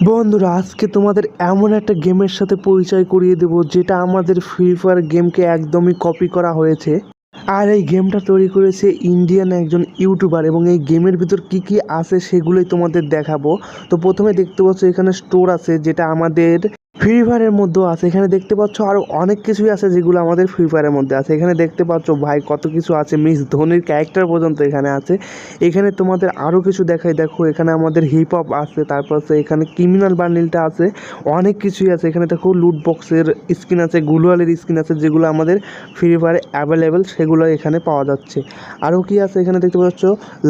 বন্ধুরা, আজকে তোমাদের এমন একটা গেমের সাথে পরিচয় করিয়ে দেব যেটা আমাদের ফ্রি ফায়ার গেমকে একদমই কপি করা হয়েছে। আর এই গেমটা তৈরি করেছে ইন্ডিয়ান একজন ইউটিউবার, এবং এই গেমের ভিতর কি কি আছে সেগুলোই তোমাদের দেখাবো। তো প্রথমে দেখতে পাচ্ছ এখানে স্টোর আছে, যেটা আমাদের ফ্রি ফায়ারের মধ্যেও আছে। এখানে দেখতে পাচ্ছ আরও অনেক কিছুই আছে যেগুলো আমাদের ফ্রি ফায়ারের মধ্যে আছে। এখানে দেখতে পাচ্ছ ভাই কত কিছু আছে, মিস ধোনির ক্যারেক্টার পর্যন্ত এখানে আছে। এখানে তোমাদের আরও কিছু দেখাই, দেখো এখানে আমাদের হিপ হপ আছে, তারপর আছে এখানে ক্রিমিনাল বান্ডিলটা আছে, অনেক কিছুই আছে। এখানে দেখো লুট বক্সের স্কিন আছে, গ্লুয়ালের স্কিন আছে, যেগুলো আমাদের ফ্রি ফায়ারে অ্যাভেলেবেল, সেগুলো এখানে পাওয়া যাচ্ছে। আরও কি আছে এখানে দেখতে পাচ্ছ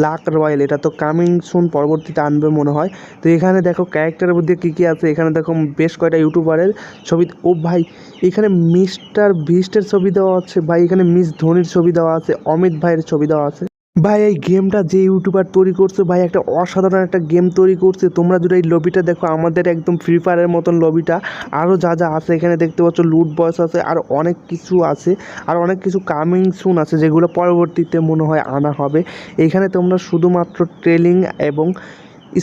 লাক রয়্যাল, এটা তো কামিং সুন, পরবর্তীতে আনবে মনে হয়। তো এখানে দেখো ক্যারেক্টারের মধ্যে কী কী আছে। এখানে দেখো বেশ কয়টা ইউটিউবারের ছবি। ও ভাই, এখানে মিস্টার বিস্টের ছবি দেওয়া আছে ভাই, এখানে মিস ধোনির ছবি দেওয়া আছে, অমিত ভাইয়ের ছবি দেওয়া আছে। ভাই এই গেমটা যে ইউটিউবার তৈরি করছে ভাই, একটা অসাধারণ একটা গেম তৈরি করছে। তোমরা যদি এই লবিটা দেখো, আমাদের একদম ফ্রি ফায়ারের মতন লবিটা, আরও যা যা আছে এখানে দেখতে পাচ্ছ, লুট বক্স আছে, আর অনেক কিছু আছে, আর অনেক কিছু কামিং সুন আছে, যেগুলো পরবর্তীতে মনে হয় আনা হবে। এখানে তোমরা শুধুমাত্র ট্রেলিং এবং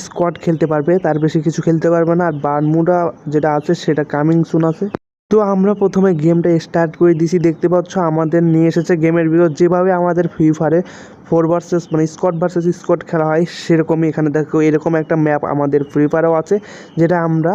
স্কোয়াড খেলতে পারবে, তার বেশি কিছু খেলতে পারবে না। আর বারমুডা যেটা আছে সেটা কামিং সুন আছে। তো আমরা প্রথমে গেমটা স্টার্ট করে দিছি। দেখতে পাচ্ছ আমাদের নিয়ে এসেছে গেমের ভিতর, যেভাবে আমাদের ফ্রি ফায়ারে 4 ভার্সেস মানে স্কোয়াড ভার্সেস স্কোয়াড খেলা হয়, সেরকমই এখানে দেখো এরকম একটা ম্যাপ আমাদের ফ্রি ফায়ারেও আছে, যেটা আমরা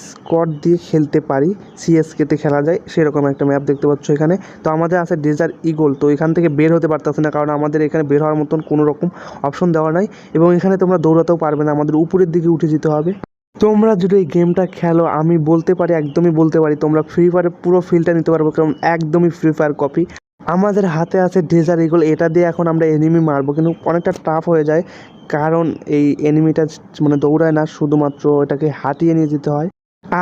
স্কোয়াড দিয়ে খেলতে পারি, সিএসকেতে খেলা যায়, সেরকম একটা ম্যাপ দেখতে পাচ্ছ এখানে। তো আমাদের আছে ডেজার্ট ইগল। তো এখান থেকে বের হতে পারতেছে না, কারণ আমাদের এখানে বের হওয়ার মতন কোনো রকম অপশন দেওয়া নাই, এবং এখানে তোমরা দৌড়াতেও পারবে না, আমাদের উপরের দিকে উঠে যেতে হবে। তোমরা যদি এই গেমটা খেলো, আমি বলতে পারি, একদমই বলতে পারি, তোমরা ফ্রি ফায়ারের পুরো ফিলটা নিতে পারবো, কারণ একদমই ফ্রি ফায়ার কপি। আমাদের হাতে আছে ডেজার্ট ইগল, এটা দিয়ে এখন আমরা এনিমি মারবো, কিন্তু অনেকটা টাফ হয়ে যায়, কারণ এই এনিমিটা মানে দৌড়ায় না, শুধুমাত্র এটাকে হাঁটিয়ে নিয়ে যেতে হয়।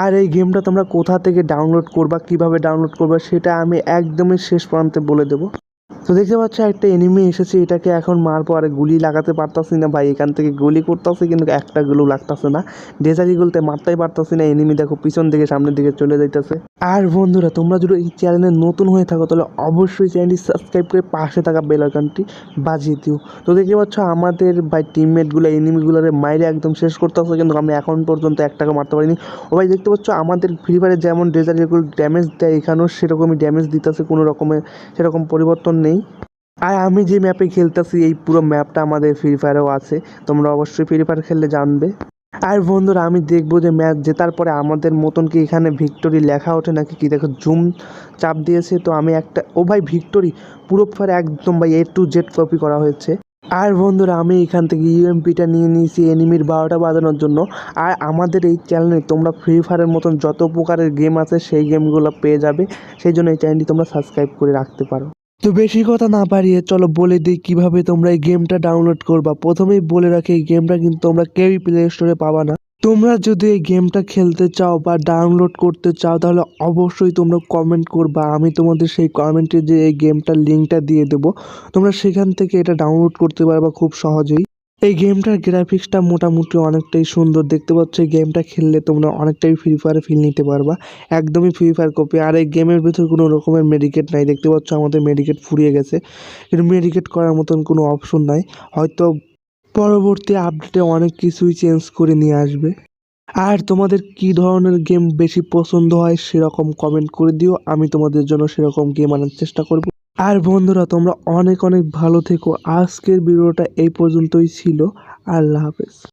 আর এই গেমটা তোমরা কোথা থেকে ডাউনলোড করবা, কিভাবে ডাউনলোড করবা, সেটা আমি একদমই শেষ প্রান্তে বলে দেবো। তো দেখতে পাচ্ছ একটা এনিমি এসেছে, এটাকে এখন মারবো। আর গুলি লাগাতে পারতাছি না ভাই, এখান থেকে গুলি করতেছি কিন্তু একটা গুলো লাগতেছে না, ডেজারি গুলতে মারতেই পারতাছি না। এনিমি দেখো পিছন দিকে সামনের দিকে চলে যাইতেছে। আর বন্ধুরা, তোমরা যদি এই চ্যানেলে নতুন হয়ে থাকো, তাহলে অবশ্যই চ্যানেলটি সাবস্ক্রাইব করে পাশে থাকা বেল আইকনটি বাজিয়ে দিও। তো দেখতে পাচ্ছ আমাদের ভাই টিমমেটগুলো এনিমিগুলোরে মাইরে একদম শেষ করতেছে, কিন্তু আমি এখন পর্যন্ত একটাকে মারতে পারিনি। ও ভাই দেখতে পাচ্ছ আমাদের ফ্রি ফায়ারে যেমন ডেজারিগুলো ড্যামেজ দেয়, এখানেও সেরকমই ড্যামেজ দিতেছে, কোনো রকমের সেরকম পরিবর্তন নেই। আর আমি যে ম্যাপে খেলতেছি, এই পুরো ম্যাপটা আমাদের ফ্রি ফায়ারেও আছে, তোমরা অবশ্যই ফ্রি ফায়ার খেললে জানবে। আর বন্ধুরা, আমি দেখবো যে ম্যাচ জেতার পরে আমাদের মতন কি এখানে ভিক্টোরি লেখা ওঠে নাকি, কি দেখো জুম চাপ দিয়েছে। তো আমি একটা, ও ভাই ভিক্টোরি পুরো ফায়ার একদম ভাই A to Z কপি করা হয়েছে। আর বন্ধুরা, আমি এখান থেকে ইউএমপিটা নিয়ে নিয়েছি এনিমির 12টা বাজানোর জন্য। আর আমাদের এই চ্যানেলে তোমরা ফ্রি ফায়ারের মতন যত প্রকারের গেম আছে সেই গেমগুলো পেয়ে যাবে, সেই জন্য এই চ্যানেলটি তোমরা সাবস্ক্রাইব করে রাখতে পারো। তো বেশি কথা না বাড়িয়ে চলো বলে দিই কিভাবে তোমরা এই গেমটা ডাউনলোড করবা। প্রথমেই বলে রাখি, এই গেমটা কিন্তু তোমরা কেউই প্লে স্টোরে পাবা না। তোমরা যদি এই গেমটা খেলতে চাও বা ডাউনলোড করতে চাও, তাহলে অবশ্যই তোমরা কমেন্ট করবা, আমি তোমাদের সেই কমেন্টে যে এই গেমটার লিঙ্কটা দিয়ে দেবো, তোমরা সেখান থেকে এটা ডাউনলোড করতে পারবা খুব সহজেই। এই গেমটার গ্রাফিক্সটা মোটামুটি অনেকটাই সুন্দর, দেখতে পাচ্ছ এই গেমটা খেললে তোমরা অনেকটাই ফ্রি ফায়ার ফিল নিতে পারবা, একদমই ফ্রি ফায়ার কপি। আর এই গেমের ভিতর কোনো রকমের মেডিকেট নাই, দেখতে পাচ্ছ আমাদের মেডিকেট ফুরিয়ে গেছে, কিন্তু মেডিকেট করার মতন কোনো অপশন নাই, হয়তো পরবর্তী আপডেটে অনেক কিছুই চেঞ্জ করে নিয়ে আসবে। আর তোমাদের কি ধরনের গেম বেশি পছন্দ হয় সেরকম কমেন্ট করে দিও, আমি তোমাদের জন্য সেরকম গেম আনার চেষ্টা করব। আর বন্ধুরা, তোমরা অনেক অনেক ভালো থেকো। আজকের ভিডিওটা এই পর্যন্তই ছিল। আল্লাহ হাফেজ।